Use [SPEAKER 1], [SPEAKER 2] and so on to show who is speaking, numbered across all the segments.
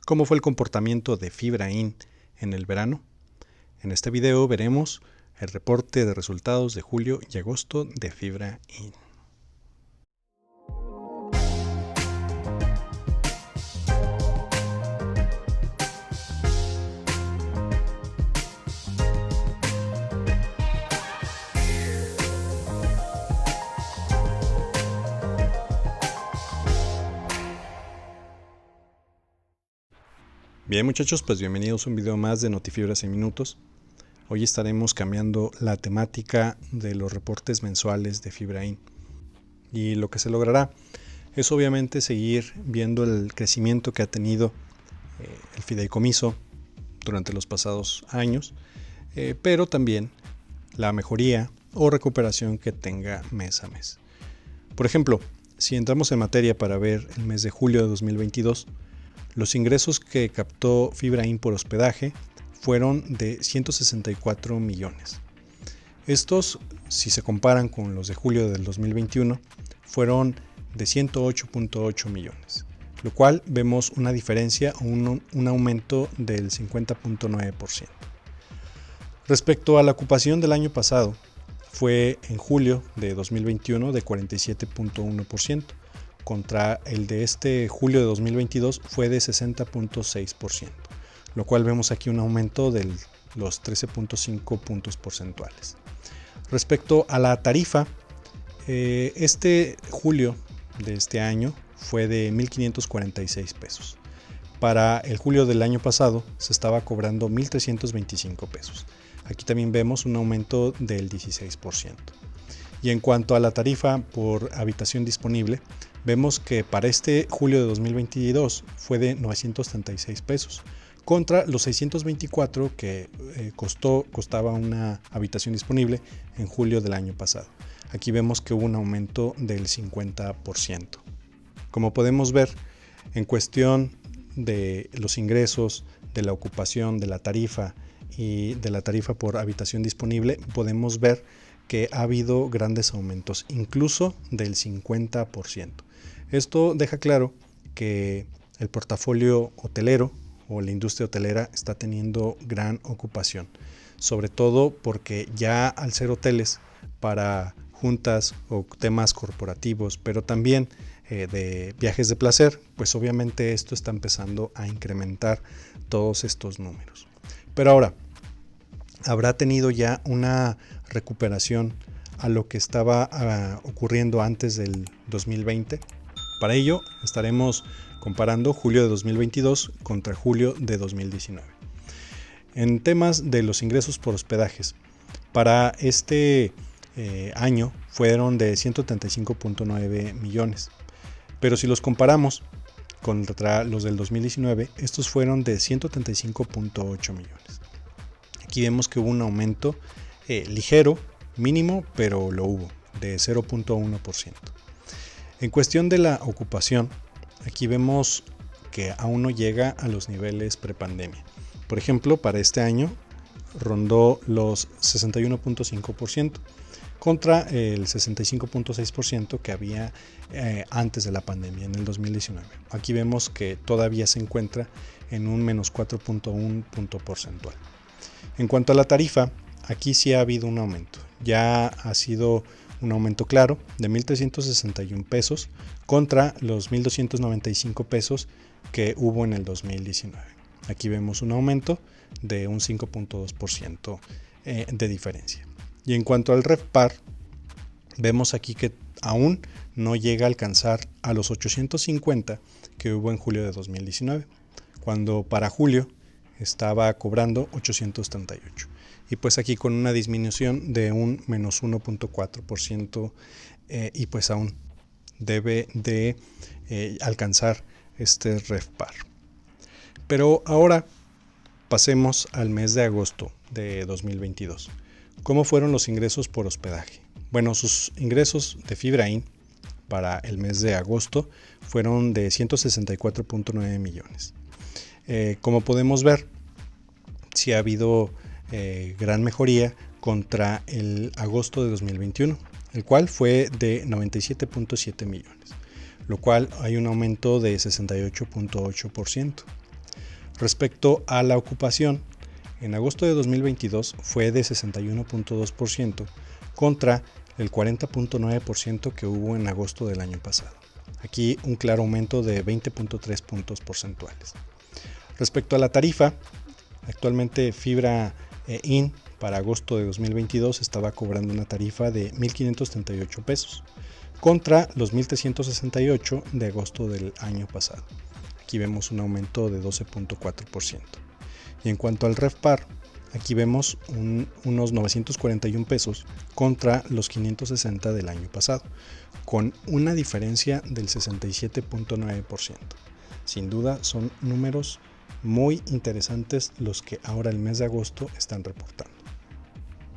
[SPEAKER 1] ¿Cómo fue el comportamiento de Fibra Inn en el verano? En este video veremos el reporte de resultados de julio y agosto de Fibra Inn. Bien muchachos, pues bienvenidos a un video más de Notifibras en minutos. Hoy estaremos cambiando la temática de los reportes mensuales de Fibra Inn. Y lo que se logrará es obviamente seguir viendo el crecimiento que ha tenido el fideicomiso durante los pasados años, pero también la mejoría o recuperación que tenga mes a mes. Por ejemplo, si entramos en materia para ver el mes de julio de 2022, los ingresos que captó Fibra Inn por hospedaje fueron de 164 millones. Estos, si se comparan con los de julio del 2021, fueron de 108.8 millones, lo cual vemos una diferencia o un aumento del 50.9%. Respecto a la ocupación del año pasado, fue en julio de 2021 de 47.1%, contra el de este julio de 2022 fue de 60.6%, lo cual vemos aquí un aumento de los 13.5 puntos porcentuales. Respecto a la tarifa, este julio de este año fue de 1.546 pesos. Para el julio del año pasado se estaba cobrando 1.325 pesos. Aquí también vemos un aumento del 16%. Y en cuanto a la tarifa por habitación disponible, vemos que para este julio de 2022 fue de 936 pesos, contra los 624 que costaba una habitación disponible en julio del año pasado. Aquí vemos que hubo un aumento del 50%. Como podemos ver, en cuestión de los ingresos, de la ocupación, de la tarifa y de la tarifa por habitación disponible, podemos ver que ha habido grandes aumentos, incluso del 50%. Esto deja claro que el portafolio hotelero o la industria hotelera está teniendo gran ocupación, sobre todo porque ya al ser hoteles para juntas o temas corporativos, pero también de viajes de placer, pues obviamente esto está empezando a incrementar todos estos números. Pero ahora, ¿habrá tenido ya una recuperación a lo que estaba ocurriendo antes del 2020? Para ello estaremos comparando julio de 2022 contra julio de 2019. En temas de los ingresos por hospedajes, para este año fueron de 135.9 millones, pero si los comparamos contra los del 2019, estos fueron de 135.8 millones. Aquí vemos que hubo un aumento ligero, mínimo, pero lo hubo, de 0.1%. En cuestión de la ocupación, aquí vemos que aún no llega a los niveles prepandemia. Por ejemplo, para este año rondó los 61.5% contra el 65.6% que había antes de la pandemia, en el 2019. Aquí vemos que todavía se encuentra en un menos 4.1 punto porcentual. En cuanto a la tarifa, aquí sí ha habido un aumento. Ya ha sido un aumento claro de 1.361 pesos contra los 1.295 pesos que hubo en el 2019. Aquí vemos un aumento de un 5.2% de diferencia. Y en cuanto al RevPAR, vemos aquí que aún no llega a alcanzar a los 850 que hubo en julio de 2019, cuando para julio estaba cobrando 838. Y pues aquí con una disminución de un menos 1.4% y pues aún debe de alcanzar este RevPAR. Pero ahora pasemos al mes de agosto de 2022. ¿Cómo fueron los ingresos por hospedaje? Bueno, sus ingresos de Fibra Inn para el mes de agosto fueron de 164.9 millones. Como podemos ver, sí ha habido gran mejoría contra el agosto de 2021, el cual fue de 97.7 millones, lo cual hay un aumento de 68.8%. Respecto a la ocupación, en agosto de 2022 fue de 61.2% contra el 40.9% que hubo en agosto del año pasado. Aquí un claro aumento de 20.3 puntos porcentuales. Respecto a la tarifa, actualmente Fibra In para agosto de 2022 estaba cobrando una tarifa de 1.538 pesos contra los 1.368 de agosto del año pasado. Aquí vemos un aumento de 12.4%. Y en cuanto al RevPAR, aquí vemos unos 941 pesos contra los 560 del año pasado, con una diferencia del 67.9%. Sin duda son números muy interesantes los que ahora el mes de agosto están reportando.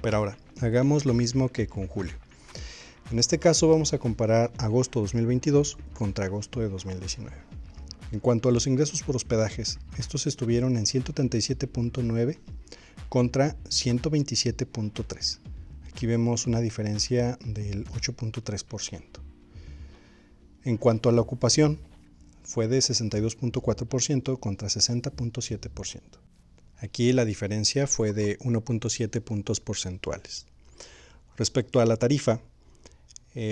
[SPEAKER 1] Pero ahora, hagamos lo mismo que con julio. En este caso vamos a comparar agosto 2022 contra agosto de 2019. En cuanto a los ingresos por hospedajes, estos estuvieron en 137.9 contra 127.3. Aquí vemos una diferencia del 8.3%. En cuanto a la ocupación, fue de 62.4% contra 60.7%. Aquí la diferencia fue de 1.7 puntos porcentuales. Respecto a la tarifa,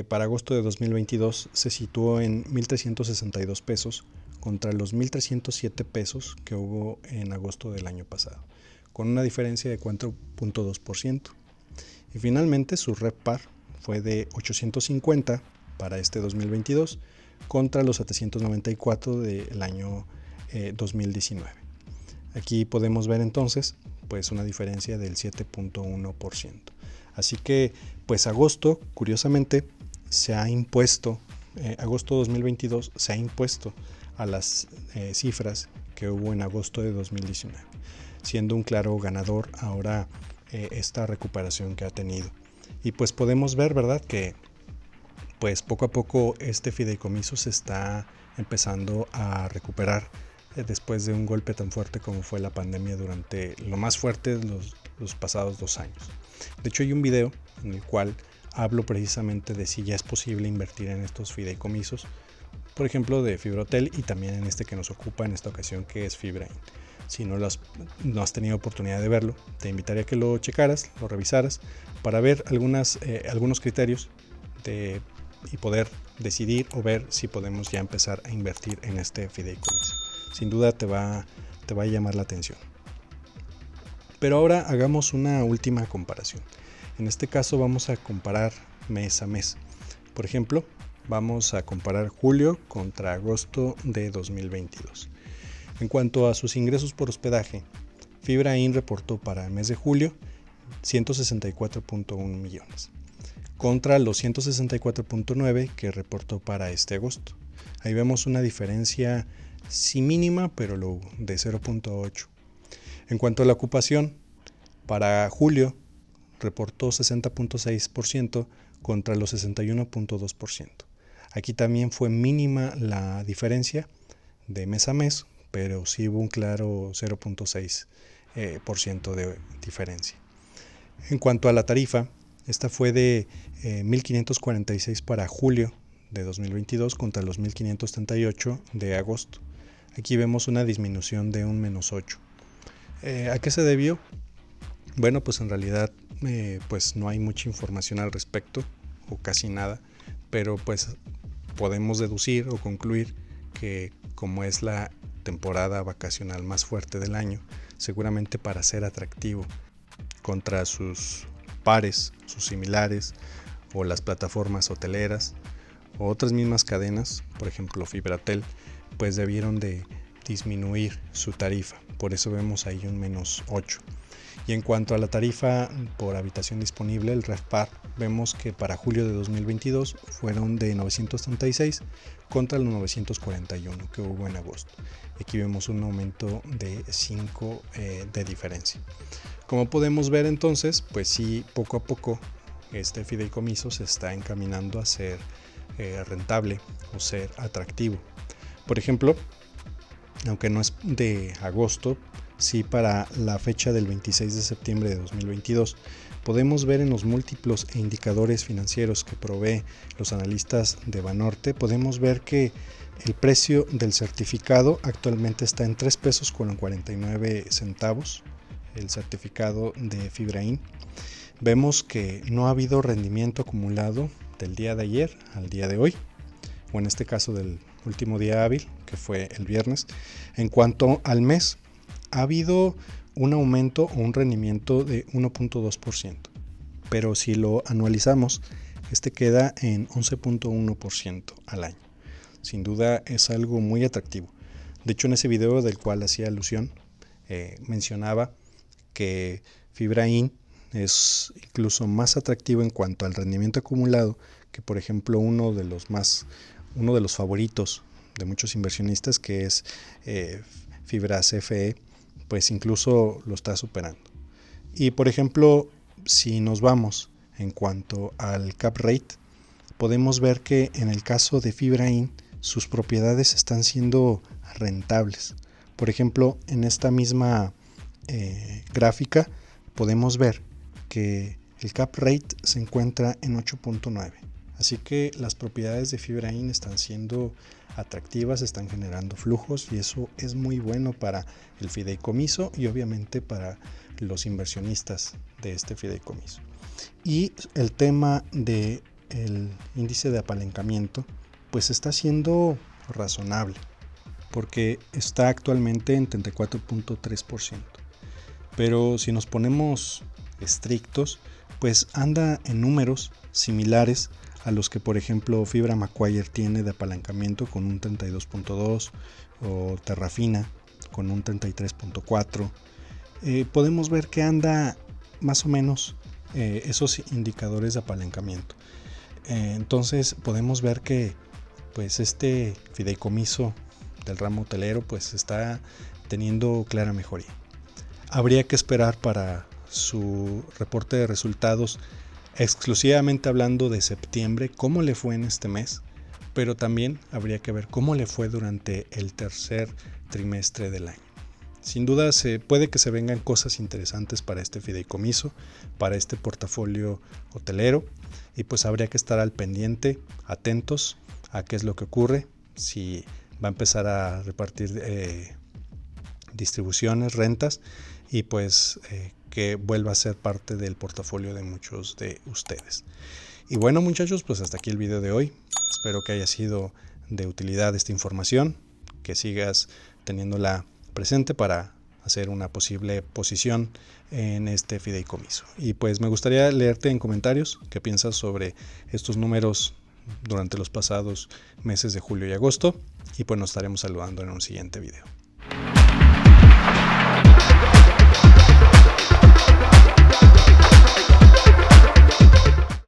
[SPEAKER 1] para agosto de 2022 se situó en 1.362 pesos contra los 1.307 pesos que hubo en agosto del año pasado, con una diferencia de 4.2%. Y finalmente su RevPAR fue de 850 para este 2022 contra los 794 del año 2019. Aquí podemos ver entonces pues una diferencia del 7.1%. Así que pues agosto, curiosamente, se ha impuesto, agosto 2022 se ha impuesto a las cifras que hubo en agosto de 2019, siendo un claro ganador ahora esta recuperación que ha tenido. Y pues podemos ver, ¿verdad?, que pues poco a poco este fideicomiso se está empezando a recuperar después de un golpe tan fuerte como fue la pandemia durante lo más fuerte de los pasados 2 años. De hecho hay un video en el cual hablo precisamente de si ya es posible invertir en estos fideicomisos, por ejemplo de FibraHotel y también en este que nos ocupa en esta ocasión, que es Fibra In. Si no has tenido oportunidad de verlo, te invitaría a que lo checaras, lo revisaras para ver algunos criterios y poder decidir o ver si podemos ya empezar a invertir en este fideicomiso. Sin duda te va a llamar la atención. Pero ahora hagamos una última comparación. En este caso vamos a comparar mes a mes. Por ejemplo, vamos a comparar julio contra agosto de 2022. En cuanto a sus ingresos por hospedaje, Fibra In reportó para el mes de julio 164.1 millones, contra los 164.9 que reportó para este agosto. Ahí vemos una diferencia, sí mínima, pero lo hubo, de 0.8. En cuanto a la ocupación, para julio reportó 60.6% contra los 61.2%. Aquí también fue mínima la diferencia de mes a mes, pero sí hubo un claro 0.6% de diferencia. En cuanto a la tarifa, esta fue de 1.546 para julio de 2022 contra los 1.538 de agosto. Aquí vemos una disminución de un -8. ¿A qué se debió? Bueno, pues en realidad pues no hay mucha información al respecto, o casi nada, pero pues podemos deducir o concluir que como es la temporada vacacional más fuerte del año, seguramente para ser atractivo contra sus pares, sus similares, o las plataformas hoteleras o otras mismas cadenas, por ejemplo FibraHotel, pues debieron de disminuir su tarifa. Por eso vemos ahí un -8. Y en cuanto a la tarifa por habitación disponible, el RevPAR, vemos que para julio de 2022 fueron de 936 contra los 941 que hubo en agosto. Aquí vemos un aumento de 5 de diferencia. Como podemos ver entonces, pues sí, poco a poco este fideicomiso se está encaminando a ser rentable o ser atractivo. Por ejemplo, aunque no es de agosto, sí para la fecha del 26 de septiembre de 2022. Podemos ver en los múltiplos e indicadores financieros que provee los analistas de Banorte, podemos ver que el precio del certificado actualmente está en 3 pesos con 49 centavos, el certificado de FibraIN. Vemos que no ha habido rendimiento acumulado del día de ayer al día de hoy, o en este caso del último día hábil, que fue el viernes. En cuanto al mes, ha habido un aumento o un rendimiento de 1.2%, pero si lo anualizamos, este queda en 11.1% al año. Sin duda es algo muy atractivo. De hecho, en ese video del cual hacía alusión, mencionaba que FibraIN es incluso más atractivo en cuanto al rendimiento acumulado que, por ejemplo, uno de los favoritos de muchos inversionistas, que es Fibra CFE, pues incluso lo está superando. Y por ejemplo, si nos vamos en cuanto al cap rate, podemos ver que en el caso de FibraIN sus propiedades están siendo rentables. Por ejemplo, en esta misma gráfica podemos ver que el cap rate se encuentra en 8.9. Así que las propiedades de FibraIN están siendo atractivas, están generando flujos, y eso es muy bueno para el fideicomiso y obviamente para los inversionistas de este fideicomiso. Y el tema del índice de apalancamiento pues está siendo razonable, porque está actualmente en 34.3%. Pero si nos ponemos estrictos, pues anda en números similares a los que, por ejemplo, Fibra Macquarie tiene de apalancamiento, con un 32.2, o Terrafina con un 33.4. Podemos ver que anda más o menos esos indicadores de apalancamiento. Entonces podemos ver que pues este fideicomiso del ramo hotelero pues está teniendo clara mejoría. Habría que esperar para su reporte de resultados, exclusivamente hablando de septiembre, cómo le fue en este mes, pero también habría que ver cómo le fue durante el tercer trimestre del año. Sin duda puede que se vengan cosas interesantes para este fideicomiso, para este portafolio hotelero, y pues habría que estar al pendiente, atentos a qué es lo que ocurre, si va a empezar a repartir distribuciones, rentas, y pues que vuelva a ser parte del portafolio de muchos de ustedes. Y bueno, muchachos, pues hasta aquí el video de hoy. Espero que haya sido de utilidad esta información, que sigas teniéndola presente para hacer una posible posición en este fideicomiso. Y pues me gustaría leerte en comentarios qué piensas sobre estos números durante los pasados meses de julio y agosto, y pues nos estaremos saludando en un siguiente video.